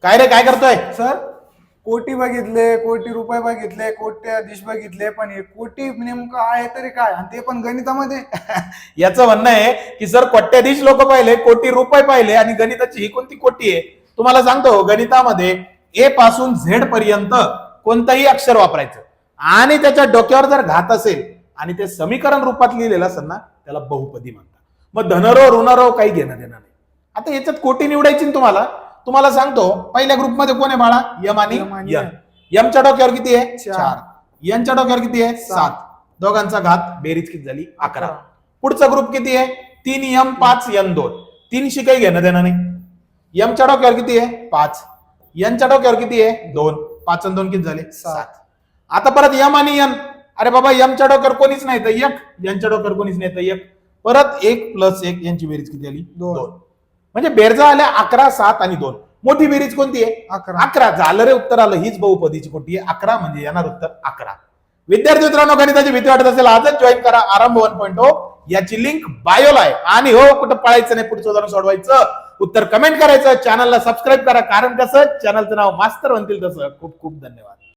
काय रे, काय करतोय? सर कोटी बघितले, कोटी रुपये बघितले, कोट्याधीश बघितले, पण हे कोटी नेमकं आहे तरी काय, आणि ते पण गणितामध्ये. याचं म्हणणं आहे की सर कोट्याधीश लोक पाहिले, कोटी रुपये पाहिले, आणि गणिताची ही कोणती कोटी आहे? तुम्हाला सांगतो, गणितामध्ये ए पासून झेड पर्यंत कोणतंही अक्षर वापरायचं आणि त्याच्या डोक्यावर जर घात असेल आणि ते समीकरण रूपात लिहिलेलं असेल ना, त्याला बहुपदी म्हणतात. मग धनरो ऋणरो काही घेणं देणं नाही. आता याच्यात कोटी निवडायची ना तुम्हाला. तुम्हाला सांगतो, पहिल्या ग्रुपमध्ये कोण आहे बाळा? यम आणि यन. यमच्या डोक्यावर किती आहे? 4. यनच्या डोक्यावर किती आहे? 7. दोघांचा घात बेरीज किती झाली? 11. पुढचा ग्रुप किती आहे? 3 यम 5 यन 2. 3शी काही घेणं देणं नाही. यमच्या डोक्यावर किती आहे? 5. यनच्या डोक्यावर किती आहे? 2. 5 आणि 2 किती झाले? 7. आता परत यम आणि यन. अरे बाबा, यमच्या डोक्यावर कोणीच नाही तर 1, यांच्या डोक्यावर कोणीच नाही तर 1. परत 1 + 1 यांची बेरीज किती झाली? 2. म्हणजे बेरजा आल्या 11, 7 आणि 2. मोठी बेरीज कोणती आहे? 11. झालं रे, उत्तर आलं. हीच बहुपदीची कोटी आहे. 11 म्हणजे येणार उत्तर 11. विद्यार्थी मित्रांनो, गणिताची भीती वाटत असेल आजच जॉईन करा आरंभ 1.0. याची लिंक बायोला आहे. आणि हो, कुठं पळायचं नाही, पुढचं उदाहरण सोडवायचं, उत्तर कमेंट करायचं, चॅनलला सबस्क्राईब करा. कारण कसं, चॅनलचं नाव मास्तर म्हणतील तसं. खूप खूप धन्यवाद.